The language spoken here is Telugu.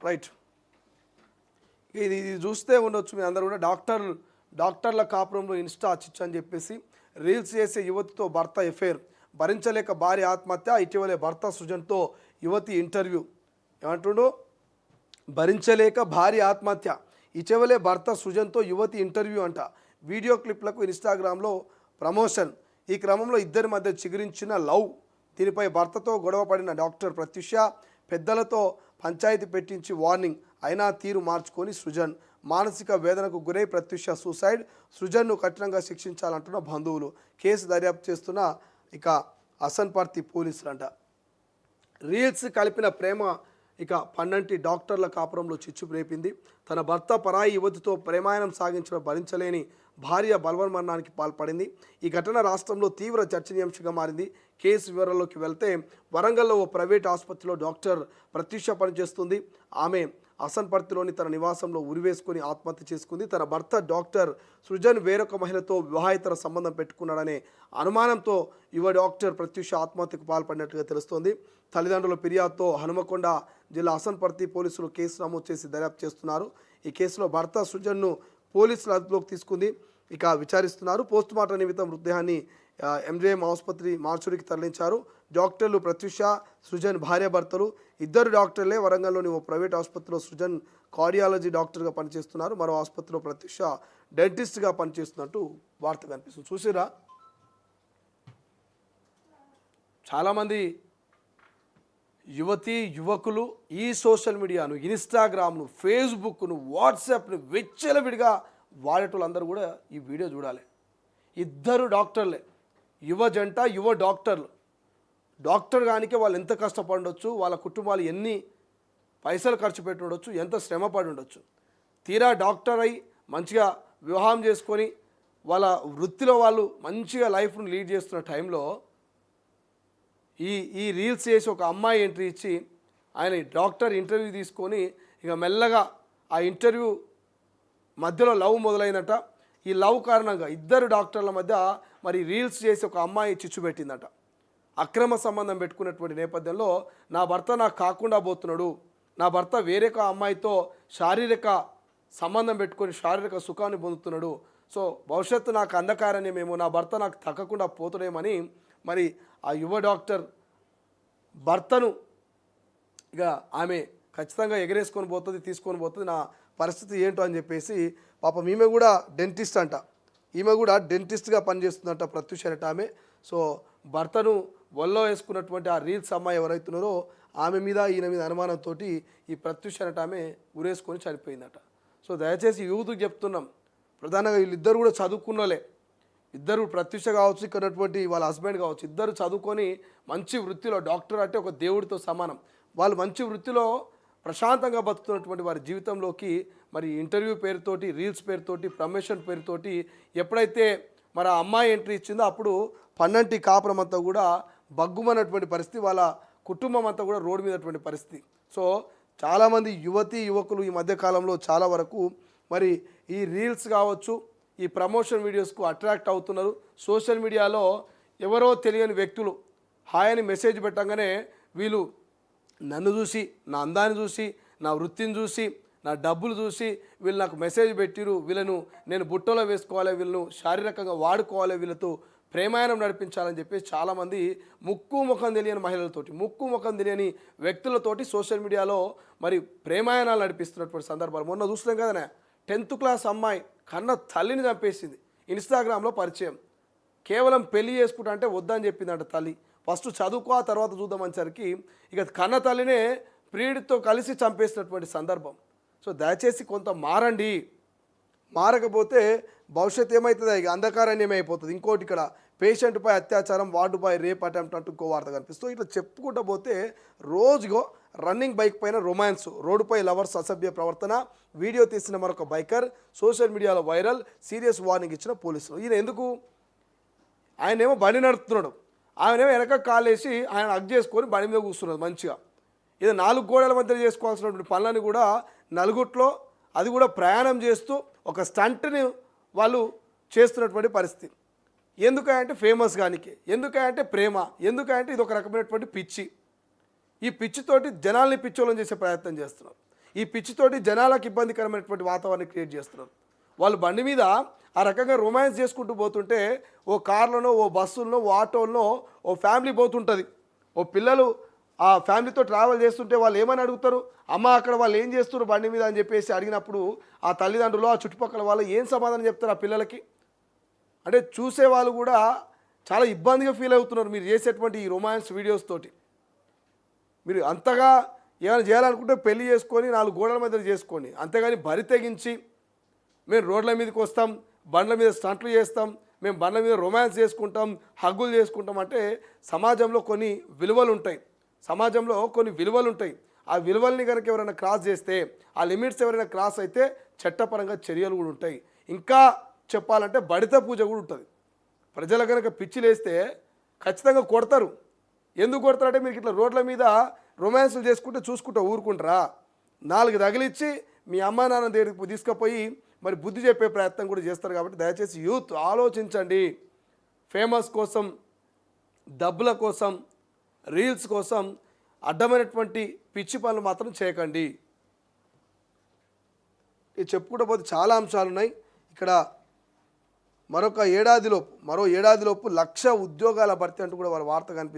రైట్. ఇది చూస్తే ఉండొచ్చు మీ అందరూ కూడా డాక్టర్ల కాపురంలో ఇన్స్టా చిచ్చు అని చెప్పేసి రీల్స్ చేసే యువతితో భర్త ఎఫైర్, భరించలేక భార్య ఆత్మహత్య. ఇటీవలే భర్త సృజన్తో యువతి ఇంటర్వ్యూ. ఏమంటుండో, భరించలేక భార్య ఆత్మహత్య, ఇటీవలే భర్త సృజన్తో యువతి ఇంటర్వ్యూ అంట. వీడియో క్లిప్లకు ఇన్స్టాగ్రామ్లో ప్రమోషన్. ఈ క్రమంలో ఇద్దరి మధ్య చిగురించిన లవ్. దీనిపై భర్తతో గొడవ పడిన డాక్టర్ ప్రత్యూష పెద్దలతో పంచాయతీ పెట్టించి వార్నింగ్. అయినా తీరు మార్చుకొని సృజన్. మానసిక వేదనకు గురై ప్రత్యూష సూసైడ్. సృజన్ను కఠినంగా శిక్షించాలంటున్న బంధువులు. కేసు దర్యాప్తు చేస్తున్న ఇక అసన్పర్తి పోలీసులంట. రీల్స్ కలిపిన ప్రేమ ఇక పన్నంటి డాక్టర్ల కాపురంలో చిచ్చు రేపింది. తన భర్త పరాయి యువతితో ప్రేమాయణం సాగించడం భరించలేని భార్య బలవన్మరణానికి పాల్పడింది. ఈ ఘటన రాష్ట్రంలో తీవ్ర చర్చనీయాంశంగా మారింది. కేసు వివరాల్లోకి వెళ్తే, వరంగల్లో ఓ ప్రైవేట్ ఆసుపత్రిలో డాక్టర్ ప్రత్యూష పనిచేస్తుంది. ఆమె అసన్పర్తిలోని తన నివాసంలో ఉరివేసుకుని ఆత్మహత్య చేసుకుంది. తన భర్త డాక్టర్ సృజన్ వేరొక మహిళతో వివాహేతర సంబంధం పెట్టుకున్నాడనే అనుమానంతో యువ డాక్టర్ ప్రత్యూష ఆత్మహత్యకు పాల్పడినట్టుగా తెలుస్తోంది. తల్లిదండ్రుల ఫిర్యాదుతో హనుమకొండ జిల్లా అసన్పర్తి పోలీసులు కేసు నమోదు చేసి దర్యాప్తు చేస్తున్నారు. ఈ కేసులో భర్త సృజన్ను పోలీసులు అదుపులోకి తీసుకుంది ఇక విచారిస్తున్నారు. పోస్టుమార్టం నిమిత్తం మృతదేహాన్ని ఎంజేఎం ఆసుపత్రి మార్చురికి తరలించారు. డాక్టర్లు ప్రత్యూష, సృజన్ భార్యాభర్తలు. ఇద్దరు డాక్టర్లే. వరంగల్లోని ఓ ప్రైవేట్ ఆసుపత్రిలో సృజన్ కార్డియాలజీ డాక్టర్గా పనిచేస్తున్నారు. మరో ఆసుపత్రిలో ప్రత్యూష డెంటిస్ట్గా పనిచేస్తున్నట్టు వార్త కనిపిస్తుంది. చూసిరా, చాలామంది యువకులు ఈ సోషల్ మీడియాను, ఇన్స్టాగ్రామ్ను, ఫేస్బుక్ను, వాట్సాప్ను విచ్చలవిడిగా వాడేటోళ్ళందరూ కూడా ఈ వీడియో చూడాలి. ఇద్దరు డాక్టర్లే, యువ జంట, యువ డాక్టర్లు. డాక్టర్ గానికే వాళ్ళు ఎంత కష్టపడవచ్చు, వాళ్ళ కుటుంబాలు ఎన్ని పైసలు ఖర్చు పెట్టి ఉండొచ్చు, ఎంత శ్రమ పడి ఉండొచ్చు. తీరా డాక్టర్ అయి మంచిగా వివాహం చేసుకొని వాళ్ళ వృత్తిలో వాళ్ళు మంచిగా లైఫ్ను లీడ్ చేస్తున్న టైంలో ఈ రీల్స్ చేసి ఒక అమ్మాయి ఎంట్రీ ఇచ్చి ఆయన డాక్టర్ ఇంటర్వ్యూ తీసుకొని ఇక మెల్లగా ఆ ఇంటర్వ్యూ మధ్యలో లవ్ మొదలైందట. ఈ లవ్ కారణంగా ఇద్దరు డాక్టర్ల మధ్య మరి రీల్స్ చేసి ఒక అమ్మాయి చిచ్చు పెట్టిందట. అక్రమ సంబంధం పెట్టుకున్నటువంటి నేపథ్యంలో నా భర్త నాకు కాకుండా పోతున్నాడు, నా భర్త వేరే అమ్మాయితో శారీరక సంబంధం పెట్టుకొని శారీరక సుఖాన్ని పొందుతున్నాడు, సో భవిష్యత్తు నాకు అంధకారణ్యమేమో, నా భర్త నాకు తగ్గకుండా పోతున్నామని మరి ఆ యువ డాక్టర్ భర్తను ఇక ఆమె ఖచ్చితంగా ఎగరేసుకొని పోతుంది, తీసుకొని పోతుంది, నా పరిస్థితి ఏంటో అని చెప్పేసి పాపం ఈమె కూడా డెంటిస్ట్ అంట. ఈమె కూడా డెంటిస్ట్గా పనిచేస్తుందంట ప్రత్యూష అట ఆమె. సో భర్తను ఒళ్ళో వేసుకున్నటువంటి ఆ రీల్స్ అమ్మాయి ఎవరైతున్నారో ఆమె మీద ఈయన మీద అనుమానంతో ఈ ప్రత్యూష అట ఆమె ఉరేసుకొని చనిపోయిందట. సో దయచేసి యూత్కి చెప్తున్నాం, ప్రధానంగా వీళ్ళిద్దరు కూడా చదువుకున్నలే, ఇద్దరు ప్రత్యూష కావచ్చు, ఇక్కడ ఉన్నటువంటి వాళ్ళ హస్బెండ్ కావచ్చు, ఇద్దరు చదువుకొని మంచి వృత్తిలో, డాక్టర్ అంటే ఒక దేవుడితో సమానం, వాళ్ళు మంచి వృత్తిలో ప్రశాంతంగా బతుకుతున్నటువంటి వారి జీవితంలోకి మరి ఇంటర్వ్యూ పేరుతోటి, రీల్స్ పేరుతోటి, ప్రమోషన్ పేరుతోటి ఎప్పుడైతే మరి ఆ అమ్మాయి ఎంట్రీ ఇచ్చిందో అప్పుడు పన్నంటి కాపురం అంతా కూడా బగ్గుమన్నటువంటి పరిస్థితి, వాళ్ళ కుటుంబం అంతా కూడా రోడ్డు మీదటువంటి పరిస్థితి. సో చాలామంది యువకులు ఈ మధ్యకాలంలో చాలా వరకు మరి ఈ రీల్స్ కావచ్చు, ఈ ప్రమోషన్ వీడియోస్కు అట్రాక్ట్ అవుతున్నారు. సోషల్ మీడియాలో ఎవరో తెలియని వ్యక్తులు హాయ్ అని మెసేజ్ పెట్టగానే వీళ్ళు నన్ను చూసి, నా అందాన్ని చూసి, నా వృత్తిని చూసి, నా డబ్బులు చూసి వీళ్ళు నాకు మెసేజ్ పెట్టిరు, వీళ్ళను నేను బుట్టలో వేసుకోవాలి, వీళ్ళను శారీరకంగా వాడుకోవాలి, వీళ్ళతో ప్రేమాయణం నడిపించాలని చెప్పి చాలామంది ముక్కు ముఖం తెలియని మహిళలతోటి, ముక్కు ముఖం తెలియని వ్యక్తులతోటి సోషల్ మీడియాలో మరి ప్రేమాయణాలు నడిపిస్తున్నటువంటి సందర్భాలు మొన్న చూస్తున్నాం కదనే. 10th క్లాస్ అమ్మాయి కన్న తల్లిని చంపేసింది. ఇన్స్టాగ్రామ్లో పరిచయం, కేవలం పెళ్లి చేసుకుంటా అంటే వద్దని చెప్పిందంట తల్లి. ఫస్ట్ చదువుకో, ఆ తర్వాత చూద్దామనేసరికి ఇక కన్న తల్లినే ప్రియుడితో కలిసి చంపేసినటువంటి సందర్భం. సో దయచేసి కొంత మారండి, మారకపోతే భవిష్యత్తు ఏమవుతుంది, ఇక అంధకారణ్యమే అయిపోతుంది. ఇంకోటి ఇక్కడ పేషెంట్పై అత్యాచారం, వార్డుపై రేప్ అటెంప్ట్ అంటూ ఇంకో వార్త కనిపిస్తుంది. ఇట్లా చెప్పుకుంటూ పోతే రోజుగో రన్నింగ్ బైక్ పైన రొమాన్స్, రోడ్డుపై లవర్స్ అసభ్య ప్రవర్తన, వీడియో తీసిన మరొక బైకర్, సోషల్ మీడియాలో వైరల్, సీరియస్ వార్నింగ్ ఇచ్చిన పోలీసులు. ఈయన ఎందుకు, ఆయనేమో బండి నడుపుతున్నాడు, ఆయనేమో వెనక కాలేసి ఆయన హగ్ చేసుకొని బండి మీద కూర్చున్నాడు మంచిగా. ఇది 4 గోడల మధ్య చేసుకోవాల్సినటువంటి పనులని కూడా నలుగుట్లో, అది కూడా ప్రయాణం చేస్తూ ఒక స్టంట్ని వాళ్ళు చేస్తున్నటువంటి పరిస్థితి. ఎందుకంటే ఫేమస్ గానికి, ఎందుకంటే ప్రేమ, ఎందుకంటే ఇది ఒక రకమైనటువంటి పిచ్చి. ఈ పిచ్చితోటి జనాల్ని పిచ్చోళ్ళని చేసే ప్రయత్నం చేస్తున్నారు. ఈ పిచ్చితోటి జనాలకు ఇబ్బందికరమైనటువంటి వాతావరణం క్రియేట్ చేస్తున్నారు. వాళ్ళు బండి మీద ఆ రకంగా రొమాన్స్ చేసుకుంటూ పోతుంటే ఓ కార్లోనో ఓ బస్సుల్లో ఓ ఆటోల్లో ఓ ఫ్యామిలీ పోతుంటుంది. ఓ పిల్లలు ఆ ఫ్యామిలీతో ట్రావెల్ చేస్తుంటే వాళ్ళు ఏమని అడుగుతారు, అమ్మ అక్కడ వాళ్ళు ఏం చేస్తున్నారు బండి మీద అని చెప్పేసి అడిగినప్పుడు ఆ తల్లిదండ్రులు ఆ చుట్టుపక్కల వాళ్ళు ఏం సమాధానం చెప్తారు ఆ పిల్లలకి? అంటే చూసే వాళ్ళు కూడా చాలా ఇబ్బందిగా ఫీల్ అవుతున్నారు మీరు చేసేటువంటి ఈ రొమాన్స్ వీడియోస్ తోటి. మీరు అంతగా ఏమైనా చేయాలనుకుంటే పెళ్లి చేసుకొని 4 గోడల మధ్య చేసుకోండి, అంతేగాని బరి తెగించి మేము రోడ్ల మీదకి వస్తాం, బండ్ల మీద స్టంట్లు చేస్తాం, మేము బండ్ల మీద రొమాన్స్ చేసుకుంటాం, హగ్గులు చేసుకుంటాం అంటే సమాజంలో కొన్ని విలువలు ఉంటాయి. సమాజంలో కొన్ని విలువలు ఉంటాయి. ఆ విలువల్ని కనుక ఎవరైనా క్రాస్ చేస్తే, ఆ లిమిట్స్ ఎవరైనా క్రాస్ అయితే చట్టపరంగా చర్యలు కూడా ఉంటాయి. ఇంకా చెప్పాలంటే బడిత పూజ కూడా ఉంటుంది. ప్రజలు కనుక పిచ్చిలేస్తే ఖచ్చితంగా కొడతారు. ఎందుకు కొడతారంటే మీకు ఇట్లా రోడ్ల మీద రొమాన్సులు చేసుకుంటే చూసుకుంటూ ఊరుకుంటారా? 4 తగిలిచ్చి మీ అమ్మా నాన్న దగ్గరికి తీసుకుపోయి మరి బుద్ధి చెప్పే ప్రయత్నం కూడా చేస్తారు. కాబట్టి దయచేసి యూత్ ఆలోచించండి. ఫేమస్ కోసం, డబ్బుల కోసం, రీల్స్ కోసం అడ్డమైనటువంటి పిచ్చి పనులు మాత్రం చేయకండి. ఇది చెప్పుకుంటూ పోతే చాలా అంశాలు ఉన్నాయి. ఇక్కడ మరో ఏడాదిలోపు 1,00,000 ఉద్యోగాల భర్తీ అంటూ కూడా వాళ్ళ వార్త కనిపిస్తుంది.